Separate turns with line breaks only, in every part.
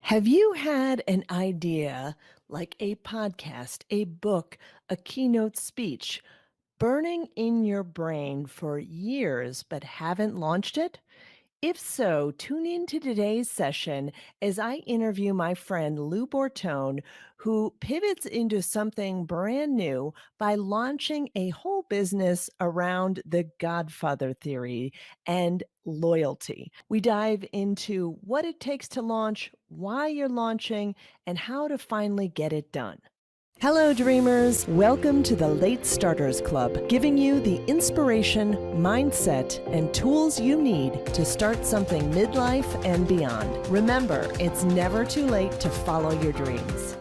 Have you had an idea like a podcast, a book, a keynote speech burning in your brain for years but haven't launched it? If so, tune in to today's session as I interview my friend Lou Bortone, who pivots into something brand new by launching a whole business around the Godfather theory and loyalty. We dive into what it takes to launch, why you're launching, and how to finally get it done. Hello, dreamers. Welcome to the Late Starters Club, giving you the inspiration, mindset, and tools you need to start something midlife and beyond. Remember, it's never too late to follow your dreams.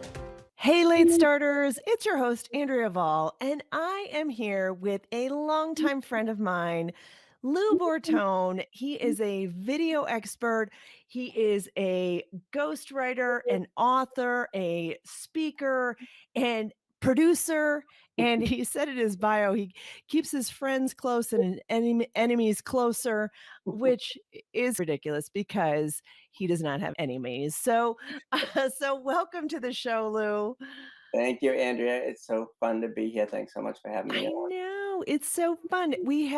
Hey, late starters, it's your host, Andrea Vall, and I am here with a longtime friend of mine, Lou Bortone. He is a video expert. He is a ghostwriter, an author, a speaker, and producer. And he said in his bio, he keeps his friends close and his enemies closer, which is ridiculous because he does not have enemies. So so welcome to the show, Lou.
Thank you, Andrea. It's so fun to be here. Thanks so much for having me
I
on.
know. It's so fun. We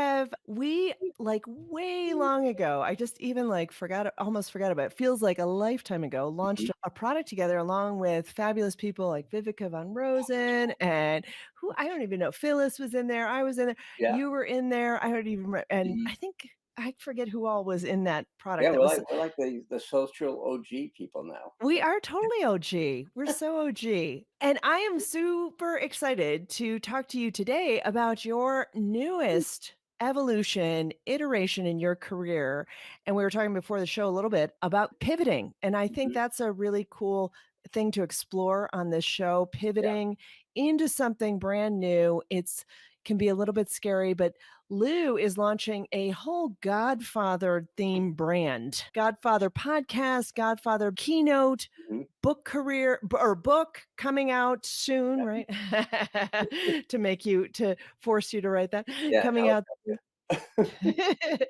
like way long ago. I just even like almost forgot about it. Feels like a lifetime ago, launched
Mhm.
a product together along with fabulous people like Vivica von Rosen and who I don't even know. Phyllis was in there. I was in there.
Yeah.
You were in there. I don't even remember. And
Mhm.
I think I forget who all was in that product
Yeah,
that
we're
was.
like we're like the social OG people now.
We are totally OG. We're so OG. And I am super excited to talk to you today about your newest evolution, iteration in your career. And we were talking before the show a little bit about pivoting. And I think
Mhm.
that's a really cool thing to explore on this show,
Yeah.
pivoting into something brand new. It's can be a little bit scary, but Lou is launching a whole Godfather theme brand, Godfather podcast, Godfather keynote,
Mhm.
or book coming out soon, right? To force you to write that
Yeah.
coming
I'll
out.
tell you.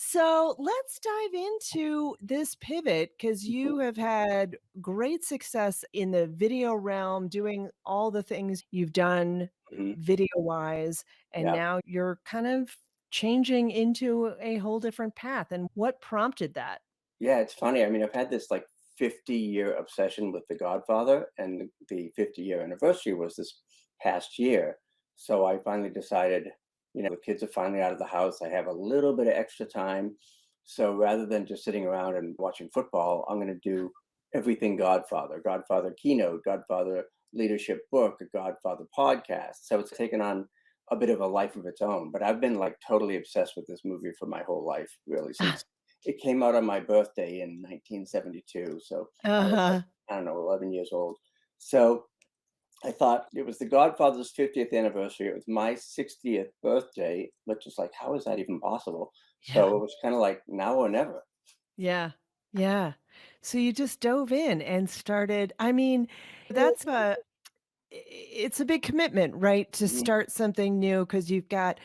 So let's dive into this pivot because you have had great success in the video realm, doing all the things you've done
Mhm.
video wise. And
Yeah.
now you're kind of changing into a whole different path. And what prompted that?
Yeah, it's funny. I mean, I've had this like 50-year obsession with The Godfather, and the 50-year anniversary was this past year. So I finally decided, the kids are finally out of the house. I have a little bit of extra time. So rather than just sitting around and watching football, I'm going to do everything Godfather, Godfather keynote, Godfather leadership book, a Godfather podcast. So it's taken on a bit of a life of its own. But I've been like totally obsessed with this movie for my whole life, really, since it came out on my birthday in 1972, so I was, like,
Uh-huh.
I don't know, 11 years old. So I thought it was The Godfather's 50th anniversary. It was my 60th birthday, which is like, how is that even possible?
Yeah.
So it was kind of like now or never.
Yeah. Yeah. So you just dove in and started. I mean, that's it's a big commitment, right? To
Mhm.
start something new because you've got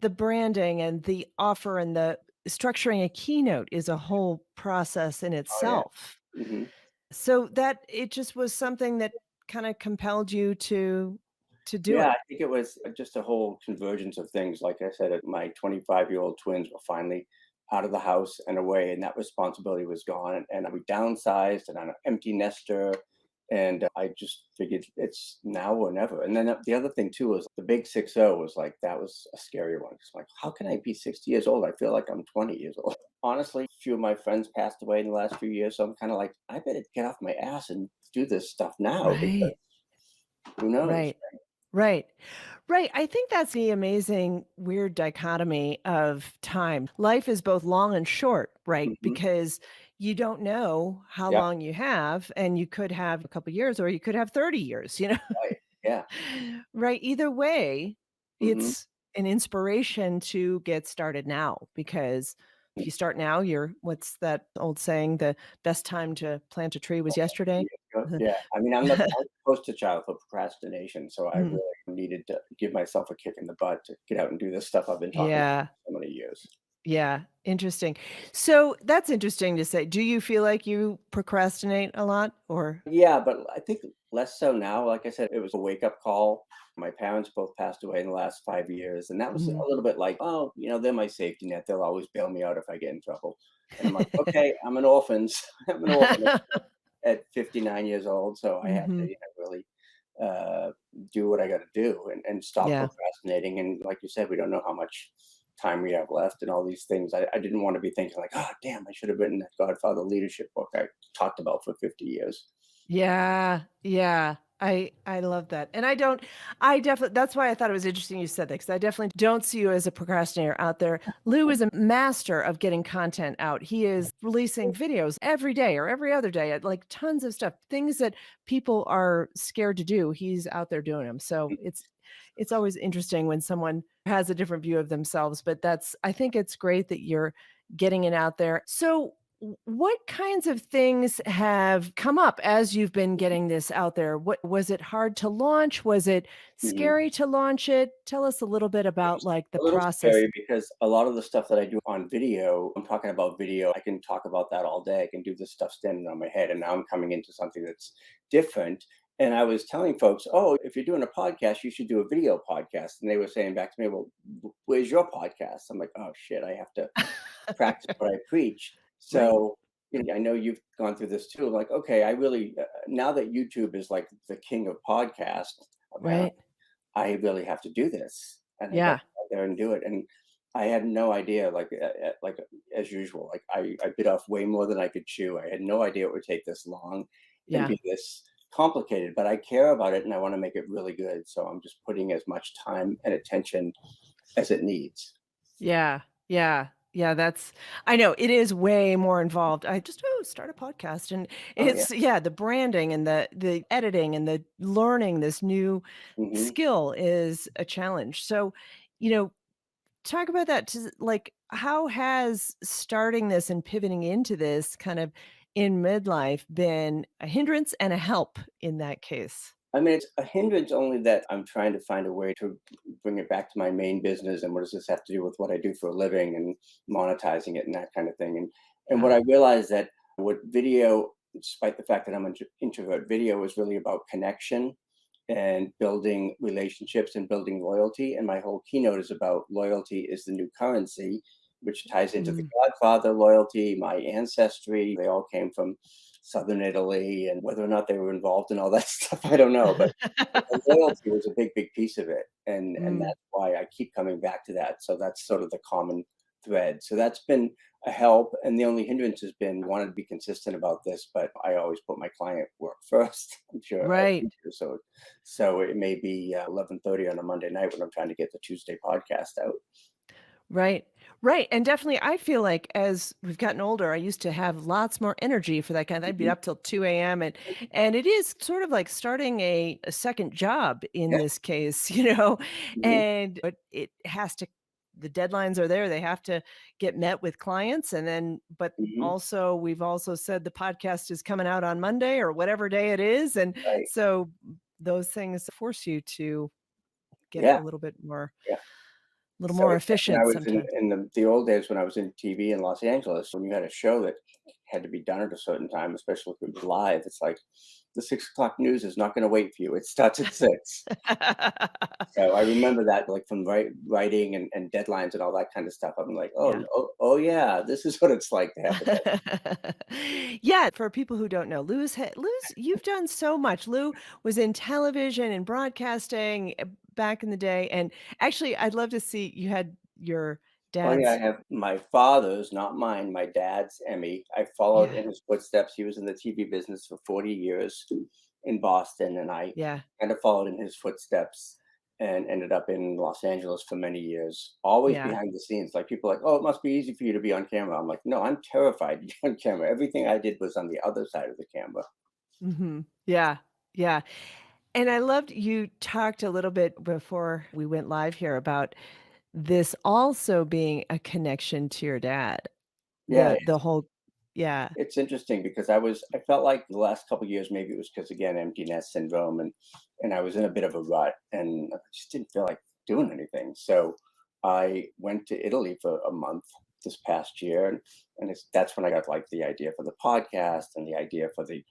the branding and the offer and the structuring a keynote is a whole process in
Oh yeah.
itself.
hmm
So that it just was something that kind of compelled you to do
Yeah,
it.
I think it was just a whole convergence of things. Like I said, my 25-year-old twins were finally out of the house and away, and that responsibility was gone. And we downsized, and I'm an empty nester. And I just figured it's now or never. And then the other thing too was the big 60 was like that was a scary one. It's like, how can I be 60 years old? I feel like I'm 20 years old. Honestly, a few of my friends passed away in the last few years, so I'm kind of like, I better get off my ass and do this stuff now because
Right.
who knows?
Right. Right. Right. I think that's the amazing, weird dichotomy of time. Life is both long and short, right?
hmm
Because you don't know how
Yeah.
long you have, and you could have a couple years or you could have 30 years,
Right. Yeah.
right? Either way,
Mhm.
it's an inspiration to get started now because if you start now, what's that old saying? The best time to plant a tree was yesterday.
Yeah. I mean, I'm the poster child for procrastination, so I
Mhm.
really needed to give myself a kick in the butt to get out and do this stuff I've been talking about
Yeah.
for so many years.
Yeah, interesting. So that's interesting to say. Do you feel like you procrastinate a lot or
Yeah, but I think less so now. Like I said, it was a wake up call. My parents both passed away in the last 5 years. And that was
Mhm.
a little bit like, oh, they're my safety net. They'll always bail me out if I get in trouble. And I'm like, okay, I'm an orphan. I'm an orphan at 59 years old. So I have to,
Mhm.
really uh, do what I got to do and stop
Yeah.
procrastinating. And like you said, we don't know how much time we have left and all these things. I didn't want to be thinking like, oh, damn, I should have written that Godfather leadership book I talked about for 50 years.
Yeah, yeah. I love that. And I definitely that's why I thought it was interesting you said that because I definitely don't see you as a procrastinator out there. Lou is a master of getting content out. He is releasing videos every day or every other day, like tons of stuff, things that people are scared to do. He's out there doing them. So it's always interesting when someone has a different view of themselves, but I think it's great that you're getting it out there. So what kinds of things have come up as you've been getting this out there? What was it hard to launch? Was it
Mhm.
scary to launch it? Tell us a little bit
It
about
was
like the
a little
process.
scary because a lot of the stuff that I do on video, I'm talking about video, I can talk about that all day. I can do this stuff standing on my head. And now I'm coming into something that's different. And I was telling folks, oh, if you're doing a podcast, you should do a video podcast. And they were saying back to me, well, where's your podcast? I'm like, oh, shit, I have to practice what I preach.
Right,
So, I know you've gone through this too. Like, okay, I really, now that YouTube is like the king of podcasts, apparently,
right.
I really have to do this, and I got
Yeah,
to go out there and do it. And I had no idea, like as usual, like I bit off way more than I could chew. I had no idea it would take this long and
yeah,
be this complicated, but I care about it and I want to make it really good. So I'm just putting as much time and attention as it needs.
yeah, yeah. Yeah, I know it is way more involved. I just start a podcast and
Oh yeah.
yeah, the branding and the editing and the learning this new
Hmm.
skill is a challenge. So, you know, talk about that to like, how has starting this and pivoting into this kind of in midlife been a hindrance and a help in that case?
I mean, it's a hindrance only that I'm trying to find a way to bring it back to my main business. And what does this have to do with what I do for a living and monetizing it and that kind of thing? And what
Yeah.
I realized that what video, despite the fact that I'm an introvert, video is really about connection and building relationships and building loyalty. And my whole keynote is about loyalty is the new currency, which ties into the
Mm.
Godfather loyalty, my ancestry. They all came from Southern Italy, and whether or not they were involved in all that stuff, I don't know. But the loyalty was a big, big piece of it, and
Mm,
that's why I keep coming back to that. So that's sort of the common thread. So that's been a help, and the only hindrance has been wanting to be consistent about this, but I always put my client work first. I'm sure all
right.
you do. So it may be 11:30 on a Monday night when I'm trying to get the Tuesday podcast out.
Right. Right. And definitely, I feel like as we've gotten older, I used to have lots more energy for that kind of. I'd be
Mhm.
up till 2 a.m. And it is sort of like starting a second job in
Yeah.
this case,
Mhm.
and but it has to the deadlines are there. They have to get met with clients. And then, but
Mhm.
also we've also said the podcast is coming out on Monday or whatever day it is. And
Right.
so those things force you to get it
Yeah. Yeah.
a little
So
more
it's like when I
efficient
was in
sometimes.
in the old days when I was in TV in Los Angeles, when you had a show that had to be done at a certain time, especially if it was live, it's like the 6 o'clock news is not going to wait for you. It starts at 6. So I remember that, like from writing and deadlines and all that kind of stuff. I'm like,
Yeah.
oh yeah, this is what it's like to have a deadline.
Yeah, for people who don't know, Lou's you've done so much. Lou was in television and broadcasting, back in the day, and actually, I'd love to see you had your
Funny, I
dad's.
have my father's, not mine, my dad's Emmy. I followed
Yeah,
in his footsteps. He was in the TV business for 40 years in Boston, and I
yeah,
kind of followed in his footsteps and ended up in Los Angeles for many years, always
yeah,
behind the scenes. Like people are like, oh, it must be easy for you to be on camera. I'm like, no, I'm terrified to be on camera. Everything I did was on the other side of the camera.
mhm, yeah, yeah, and I loved you talked a little bit before we went live here about this also being a connection to your dad.
Yeah,
The whole yeah,
it's interesting because I felt like the last couple of years, maybe it was because again empty nest syndrome, and I was in a bit of a rut and I just didn't feel like doing anything. So I went to Italy for a month this past year, and that's when I got like the idea for the podcast and the idea for the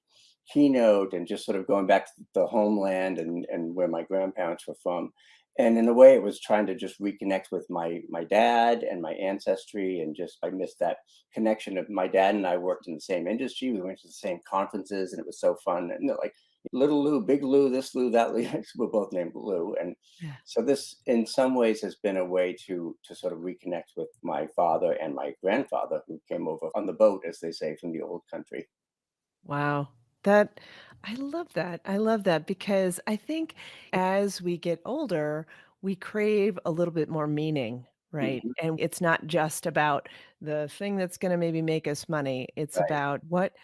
keynote, and just sort of going back to the homeland and where my grandparents were from. And in a way, it was trying to just reconnect with my dad and my ancestry, and just I missed that connection of my dad and I worked in the same industry. We went to the same conferences, and it was so fun. And they're like little Lou, big Lou, this Lou, that Lou. We're both named Lou, and
Yeah.
so this, in some ways, has been a way to sort of reconnect with my father and my grandfather, who came over on the boat, as they say, from the old country.
Wow. That I love that. I love that because I think as we get older, we crave a little bit more meaning, right?
Hmm.
And it's not just about the thing that's going to maybe make us money. It's
Right.
about what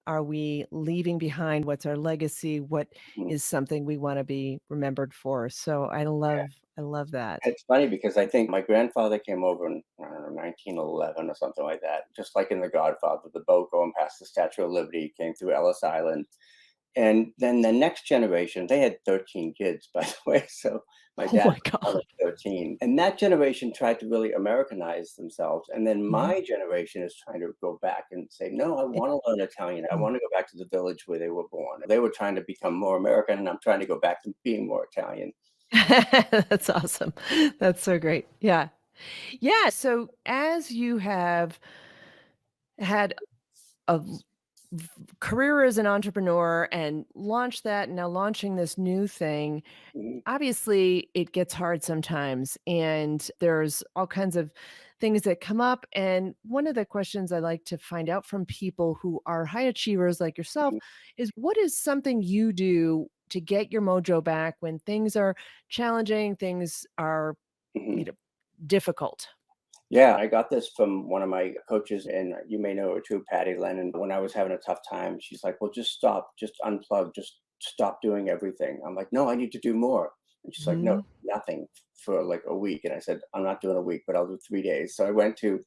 are we leaving behind? What's our legacy? What
Mhm.
is something we want to be remembered for? So I love that.
It's funny because I think my grandfather came over in, I don't know, 1911 or something like that, just like in The Godfather, the boat going past the Statue of Liberty came through Ellis Island. And then the next generation, they had 13 kids, by the way. So my
Oh
dad
my
was one
God.
of 13. And that generation tried to really Americanize themselves. And then
Mhm.
my generation is trying to go back and say, no, I want to learn Italian. I
Mm.
want to go back to the village where they were born. They were trying to become more American, and I'm trying to go back to being more Italian.
That's awesome. That's so great. Yeah. Yeah, so as you have had a career as an entrepreneur and launched that and now launching this new thing,
Mhm,
obviously it gets hard sometimes and there's all kinds of things that come up. And one of the questions I like to find out from people who are high achievers like yourself
mhm,
is what is something you do to get your mojo back when things are challenging, things are,
mhm.
you know, difficult?
Yeah, I got this from one of my coaches, and you may know her too, Patty Lennon. When I was having a tough time, she's like, "Well, just stop, just unplug, just stop doing everything." I'm like, "No, I need to do more." And she's like, "No,
Mhm.
nothing for like a week." And I said, "I'm not doing a week, but I'll do 3 days." So I went to,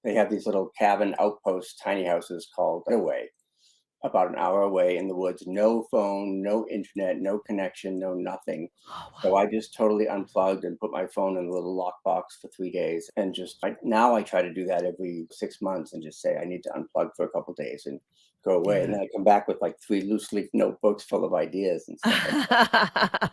they have these little cabin outposts, tiny houses called Away, about an hour away in the woods, no phone, no internet, no connection, no nothing.
Oh,
So
wow.
I just totally unplugged and put my phone in a little lockbox for 3 days, and just now I try to do that every 6 months and just say I need to unplug for a couple days and go away, and
Yeah.
then I come back with like three loose leaf notebooks full of ideas and stuff like that.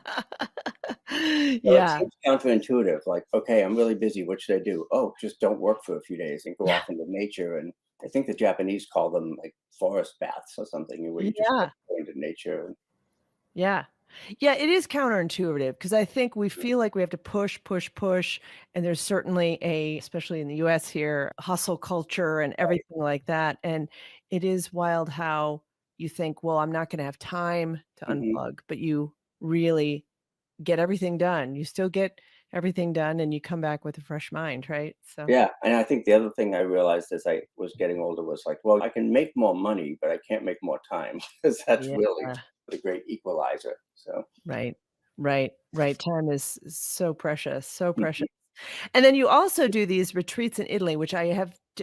So it
Yeah.
seems counterintuitive, like, okay, I'm really busy. What should I do? Oh, just don't work for a few days and go
Yeah.
off into nature. And I think the Japanese call them like forest baths or something, where you just like
Yeah.
go into nature. And
Yeah. Yeah, it is counterintuitive because I think we feel like we have to push, push, push, and there's certainly especially in the US here, hustle culture and everything like that, and it is wild how you think, "Well, I'm not gonna have time to
Mhm.
unplug," but you really get everything done. You still get everything done, and you come back with a fresh mind, right? So
Yeah, and I think the other thing I realized as I was getting older was like, well, I can make more money, but I can't make more time, because that's
yeah.
really the great equalizer. So,
Right. Right. Right. Time is so precious, so
mhm.
precious. And then you also do these retreats in Italy, which I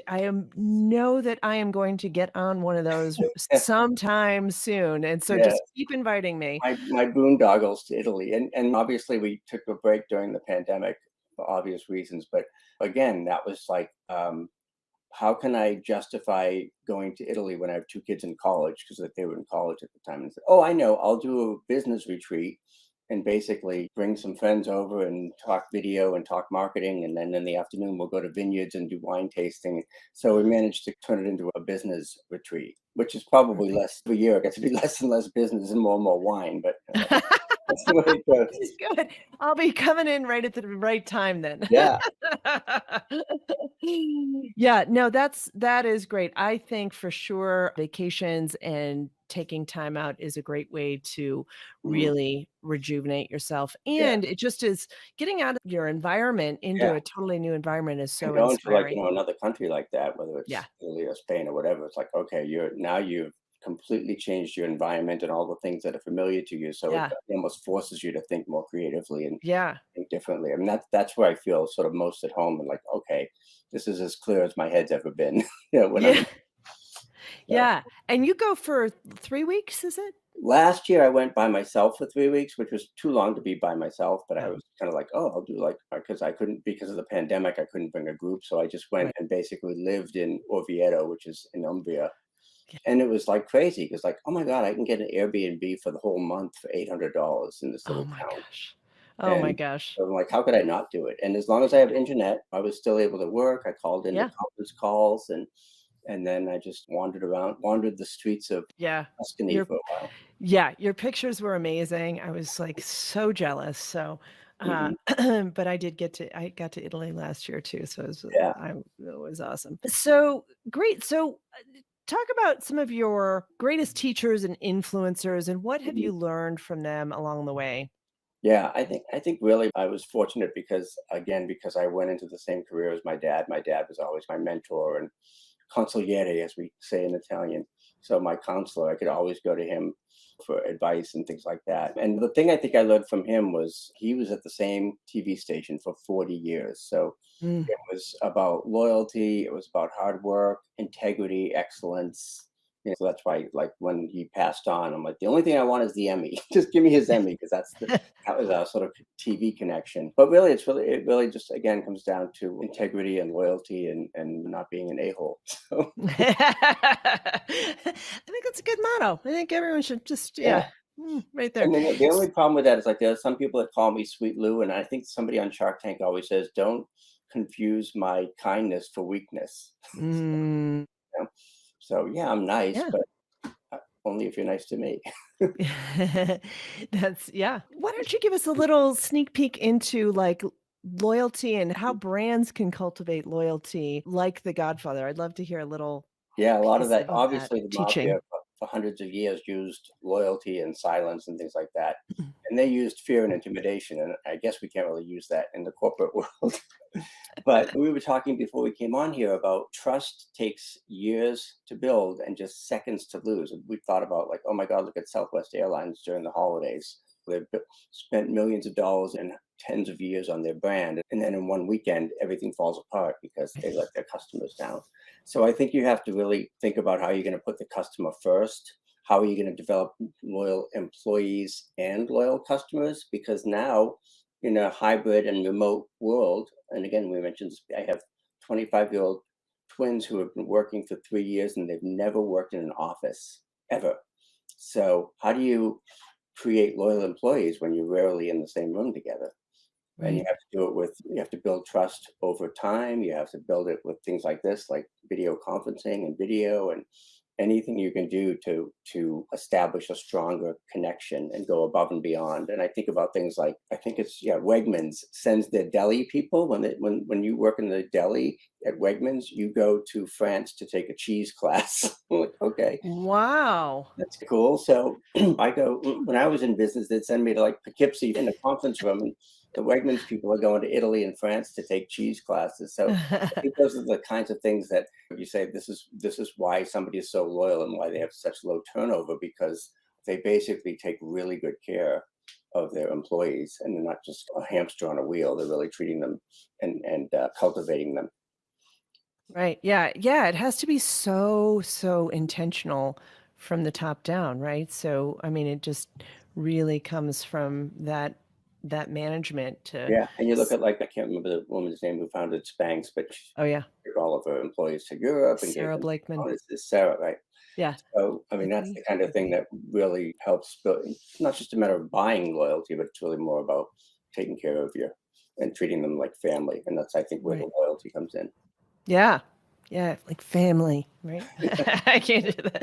am know that I am going to get on one of those sometime soon, and so
Yeah,
just keep inviting me.
my boondoggles to Italy, and obviously we took a break during the pandemic for obvious reasons, but again, that was like, how can I justify going to Italy when I have two kids in college, because they were in college at the time, and said, "Oh, I know, I'll do a business retreat and basically bring some friends over and talk video and talk marketing, and then in the afternoon we'll go to vineyards and do wine tasting." So we managed to turn it into a business retreat, which is probably
Perfect.
less every year. It gets to be less and less business and more wine, but that's the way it goes.
Good. I'll be coming in right at the right time then.
Yeah.
Yeah, no, that is great. I think for sure vacations and taking time out is a great way to
Mhm.
really rejuvenate yourself,
Yeah.
and it just is getting out of your environment
Yeah.
into a totally new environment is
And
so
going to, like,
inspiring.
another country like that, whether
Yeah,
it's Italy or Spain or whatever, it's like, okay, you've completely changed your environment and all the things that are familiar to you, so it
yeah,
almost forces you to think more creatively and
yeah,
think differently. I mean, that's where I feel sort of most at home, and like, okay, this is as clear as my head's ever been, when I'm
yeah,
in. So
yeah, and you go for 3 weeks, is it?
Last year, I went by myself for 3 weeks, which was too long to be by myself, but I
Oh,
was kinda like, "Oh, I'll do, like" because I couldn't because of the pandemic, I couldn't bring a group, so I just went
right.
and basically lived in Oviedo, which is in Umbria,
Yeah.
and it was, like, crazy because, like, "Oh my god, I can get an Airbnb for the whole month for $800 in this
Oh
little
my
town,"
gosh. Oh my
and
gosh.
so I'm like, "How could I not do it?" And as long as I have internet, I was still able to work, I called into
Yeah.
conference calls, and then I just wandered the streets of
Yeah.
Tuscany
Your
for a while.
Yeah, your pictures were amazing. I was, like, so jealous. So,
Mhm.
but I got to Italy last year too, so
Yeah.
it was awesome. So, great. So, talk about some of your greatest teachers and influencers, and what have
Mhm.
you learned from them along the way?
Yeah, I think really I was fortunate because again, because I went into the same career as my dad. My dad was always my mentor and consigliere, as we say in Italian. So my counselor, I could always go to him for advice and things like that. And the thing I think I learned from him was he was at the same TV station for 40 years. So
Mm.
it was about loyalty, it was about hard work, integrity, excellence. So that's why, like, when he passed on, I'm like, the only thing I want is the Emmy. Just give me his Emmy because that was our sort of TV connection. But really, it really just again comes down to integrity and loyalty and not being an a-hole. So
I think that's a good motto. I think everyone should just
yeah.
right there.
And then the only problem with that is like there are some people that call me Sweet Lou, and I think somebody on Shark Tank always says, "Don't confuse my kindness for weakness."
Mm,
You So yeah, I'm nice,
yeah.
but only if you're nice to me.
That's yeah. Why don't you give us a little sneak peek into, like, loyalty and how brands can cultivate loyalty like The Godfather? I'd love to hear a little
Yeah, a lot of
piece
that.
of that
Obviously, the
teaching.
mafia for hundreds of years used loyalty and silence and things like that, and they used fear and intimidation. And I guess we can't really use that in the corporate world. But we were talking before we came on here about trust takes years to build and just seconds to lose. And we thought about like, oh my God, look at Southwest Airlines during the holidays. They've spent millions of dollars and tens of years on their brand. And then in one weekend, everything falls apart because they let their customers down. So I think you have to really think about how you're going to put the customer first. How are you going to develop loyal employees and loyal customers? Because now, in a hybrid and remote world, and again, we mentioned this, I have 25-year-old twins who have been working for 3 years and they've never worked in an office ever. So, how do you create loyal employees when you're rarely in the same room together? And you
Right.
have to do it with you have to build trust over time. You have to build it with things like this, like video conferencing and video and anything you can do to establish a stronger connection and go above and beyond. And I think about things like I think it's yeah, Wegmans sends their deli people when you work in the deli at Wegmans, you go to France to take a cheese class. I'm like, okay,
Wow.
that's cool. So I go when I was in business, they'd send me to like Poughkeepsie in a conference room, and the Wegmans people are going to Italy and France to take cheese classes. So I think those are the kinds of things that you say this is why somebody is so loyal and why they have such low turnover because they basically take really good care of their employees and they're not just a hamster on a wheel. They're really treating them and cultivating them.
Right. Yeah. Yeah. It has to be so, so intentional from the top down, right? So, I mean, it just really comes from that management to
Yeah, and you look
s-
at like I can't remember the woman's name who founded Spanx, but
oh yeah.
took all of her employees to Europe and gave
Sarah
them
Blakeman.
bonuses. Sarah, right?
Yeah.
So, I mean, that's the kind of thing
Blakeney.
that really helps build. It's not just a matter of buying loyalty, but it's really more about taking care of you and treating them like family. And that's, I think, where
Right.
the loyalty comes in.
Yeah. Yeah, like family, right? I can't do that.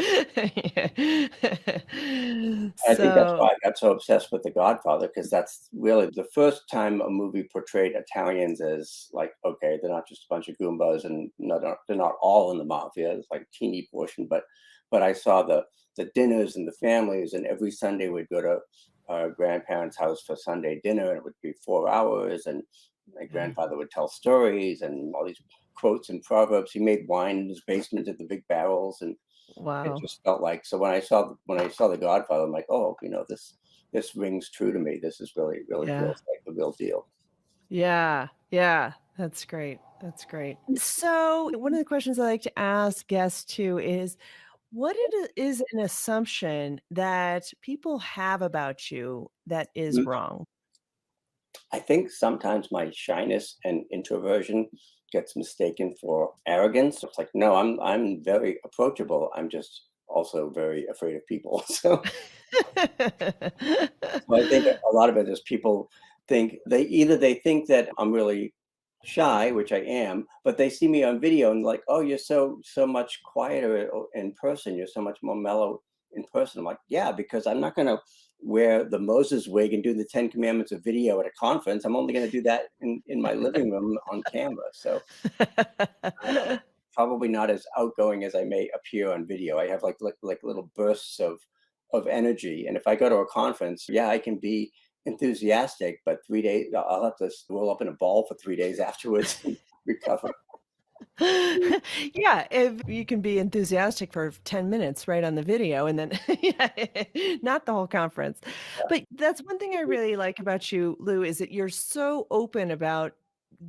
Yeah.
I think that's why
So
I got so obsessed with The Godfather, because that's really the first time a movie portrayed Italians as like, okay, they're not just a bunch of Goombas and they're not all in the mafia. It's like a teeny portion, but I saw the dinners and the families, and every Sunday we'd go to our grandparents' house for Sunday dinner, and it would be 4 hours, and my
yeah.
grandfather would tell stories and all these quotes and proverbs. He made wine in his basement at the big barrels, and it
Wow.
just felt like so when I saw The Godfather, I'm like, "Oh, this rings true to me. This is really
Yeah.
feels like the real deal."
Yeah. Yeah. That's great. That's great. So, one of the questions I like to ask guests too is What is an assumption that people have about you that is
Mm,
wrong?
I think sometimes my shyness and introversion gets mistaken for arrogance. It's like, no, I'm very approachable. I'm just also very afraid of people. So I think a lot of it is people think they think that I'm really shy, which I am, but they see me on video and like, oh, you're so much quieter in person. You're so much more mellow in person. I'm like, yeah, because I'm not gonna wear the Moses wig and do the Ten Commandments of video at a conference. I'm only gonna do that in my living room on camera. So I'm probably not as outgoing as I may appear on video. I have like little bursts of energy, and if I go to a conference, yeah, I can be enthusiastic, but 3 days I'll have to roll up in a ball for 3 days afterwards and recover.
Yeah, if you can be enthusiastic for 10 minutes right on the video and then yeah, not the whole conference. But that's one thing I really like about you, Lou, is that you're so open about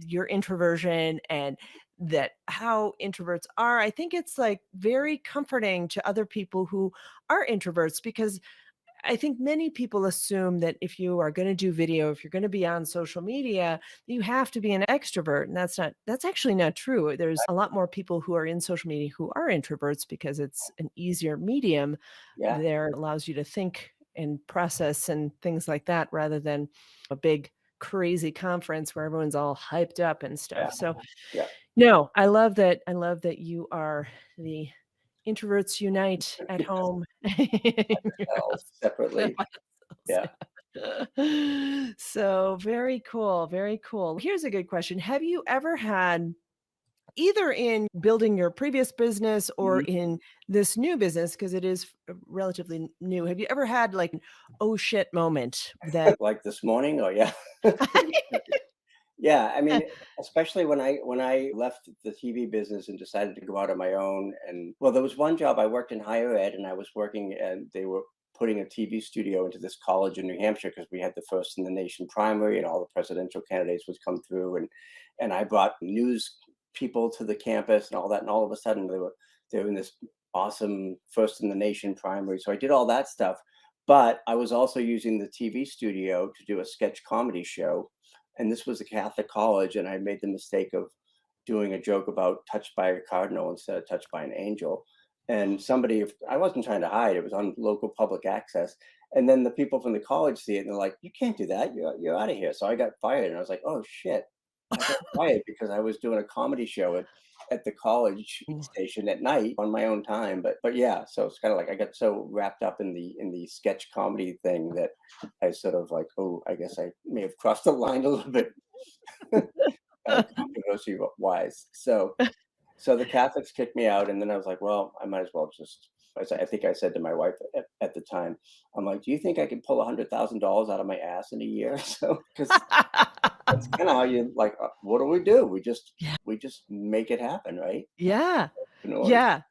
your introversion and that how introverts are. I think it's like very comforting to other people who are introverts because I think many people assume that if you are gonna do video, if you're gonna be on social media, you have to be an extrovert, and that's actually not true. There's a lot more people who are in social media who are introverts because it's an easier medium
Yeah,
there. It allows you to think and process and things like that rather than a big crazy conference where everyone's all hyped up and
yeah,
stuff. So,
yeah.
no, I love that you are the introverts unite at home.
Separately. Yeah.
So, very cool, very cool. Here's a good question. Have you ever had either in building your previous business or
Mhm.
in this new business, because it is relatively new, have you ever had like an "oh shit" moment that
Like this morning, oh yeah. Yeah, I mean, especially when I left the TV business and decided to go out on my own. And well, there was one job I worked in higher ed, and I was working, and they were putting a TV studio into this college in New Hampshire because we had the first in the nation primary, and all the presidential candidates would come through, and I brought news people to the campus and all that, and all of a sudden they were in this awesome first in the nation primary. So I did all that stuff, but I was also using the TV studio to do a sketch comedy show, and this was a Catholic college, and I made the mistake of doing a joke about touched by a cardinal instead of touched by an angel. And somebody, if I wasn't trying to hide, it was on local public access. And then the people from the college see it and they're like, "You can't do that. You're out of here." So I got fired, and I was like, "Oh shit!" I got fired because I was doing a comedy show at the college station at night on my own time. But yeah, so it's kind of like I got so wrapped up in the sketch comedy thing that I sort of like, oh, I guess I may have crossed the line a little bit, controversy wise. So the Catholics kicked me out, and then I was like, well, I might as well just. I think I said to my wife at the time, I'm like, do you think I can pull $100,000 out of my ass in a year? So because that's kind of how you like. What do we do?
Yeah,
We just make it happen, right?
yeah,
Entrepreneurs.
yeah.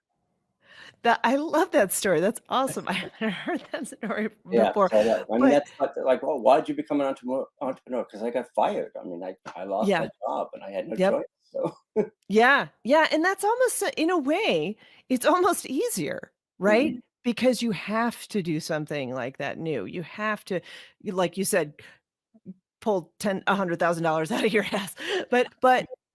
That I love that story. That's awesome. I haven't heard that story
Yeah.
before,
So I mean,
but
that's like, well, why did you become an entrepreneur? Because I got fired. I mean, I lost my
yeah,
job and I had no
yep.
choice. So.
Yeah, yeah, and that's almost in a way, it's almost easier, right?
Mhm.
Because you have to do something like that new. You have to, like you said, pull $100,000 out of your ass. But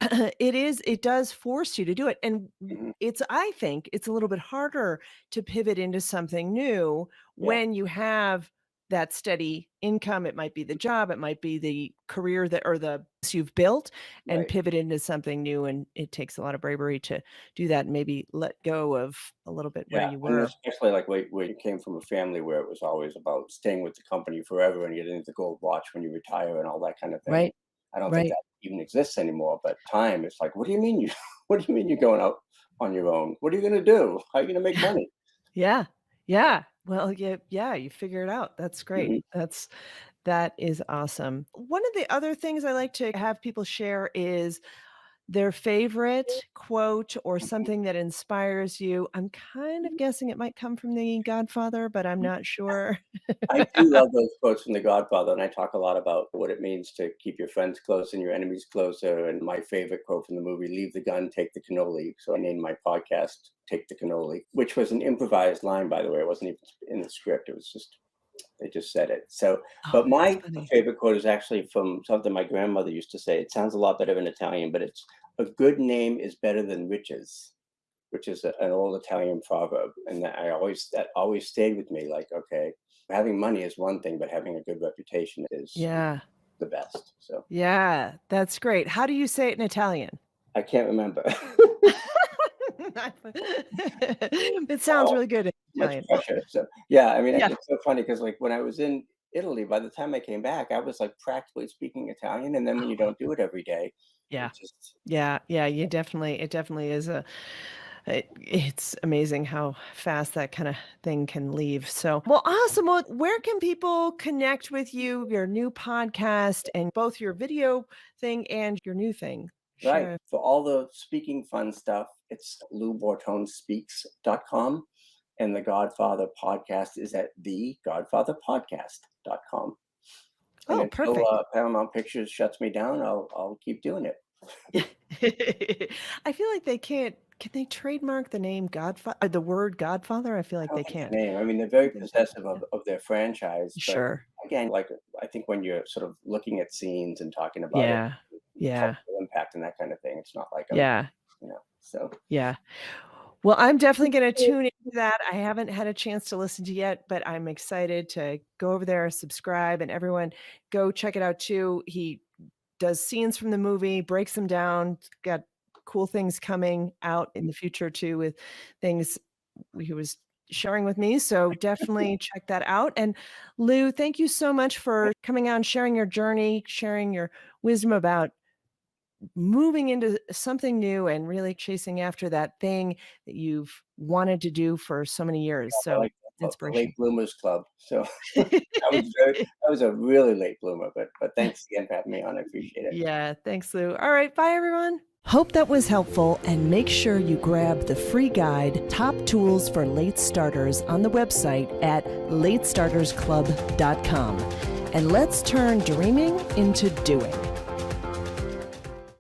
it does force you to do it, and
Mhm.
it's I think it's a little bit harder to pivot into something new
Yeah.
when you have that steady income. It might be the job, it might be the career that or the you've built and
Right.
pivot into something new, and it takes a lot of bravery to do that and maybe let go of a little bit where
Yeah,
you
and
were,
especially like where you came from a family where it was always about staying with the company forever and getting the gold watch when you retire and all that kind of thing.
right?
I don't think
Right.
that even exists anymore. But time, it's like, what do you mean you? What do you mean you're going out on your own? What are you going to do? How are you going to make money?
Yeah. Yeah. Well, yeah, you figure it out. That's great.
Mhm.
That is awesome. One of the other things I like to have people share is their favorite quote or something that inspires you. I'm kind of guessing it might come from The Godfather, but I'm not sure.
I do love those quotes from The Godfather, and I talk a lot about what it means to keep your friends close and your enemies closer. And my favorite quote from the movie, "Leave the gun, take the cannoli." So I named my podcast "Take the Cannoli," which was an improvised line, by the way. It wasn't even in the script. It was just they just said it. So,
Oh,
but
that's
my
funny.
favorite quote is actually from something my grandmother used to say. It sounds a lot better in Italian, but it's "A good name is better than riches," which is an old Italian proverb, and that always stayed with me. Like, okay, having money is one thing, but having a good reputation is
Yeah.
the best. So
Yeah, that's great. How do you say it in Italian?
I can't remember.
It sounds really good in
Much
Italian.
pressure. So yeah, I mean,
Yeah.
it's so funny because like when I was in Italy, by the time I came back, I was like practically speaking Italian, and then when you don't do it every day,
Yeah.
it just
Yeah, yeah, you definitely it definitely is it's amazing how fast that kinda thing can leave, so well, awesome, well, where can people connect with you, your new podcast, and both your video thing and your new thing?
right.
Share
For all the speaking fun stuff, it's loubortonespeaks.com, and the Godfather podcast is at thegodfatherpodcast.com. And
Oh,
until
perfect.
Paramount Pictures shuts me down, I'll keep doing it.
Yeah. I feel like they can't can they trademark the name Godfather? The word Godfather? I feel
I
like
don't
they
think
can't.
the name. I mean, they're very
They
possessive
yeah.
of their franchise, but
Sure.
again, like I think when you're sort of looking at scenes and talking about it,
Yeah. Yeah.
cultural impact and that kind of thing, it's not like I'm,
Yeah.
so
Yeah. Well, I'm definitely gonna tune into that. I haven't had a chance to listen to yet, but I'm excited to go over there, subscribe, and everyone go check it out too. He does scenes from the movie, breaks them down, got cool things coming out in the future too with things he was sharing with me, so definitely check that out, and Lou, thank you so much for coming on, sharing your journey, sharing your wisdom about moving into something new and really chasing after that thing that you've wanted to do for so many years,
I
so
like the late
inspiration.
bloomers club. So I was a really late bloomer, but thanks again for having me on. I appreciate it.
Yeah, thanks, Lou. All right, bye, everyone. Hope that was helpful, and make sure you grab the free guide, Top Tools for Late Starters, on the website at latestartersclub.com. And let's turn dreaming into doing.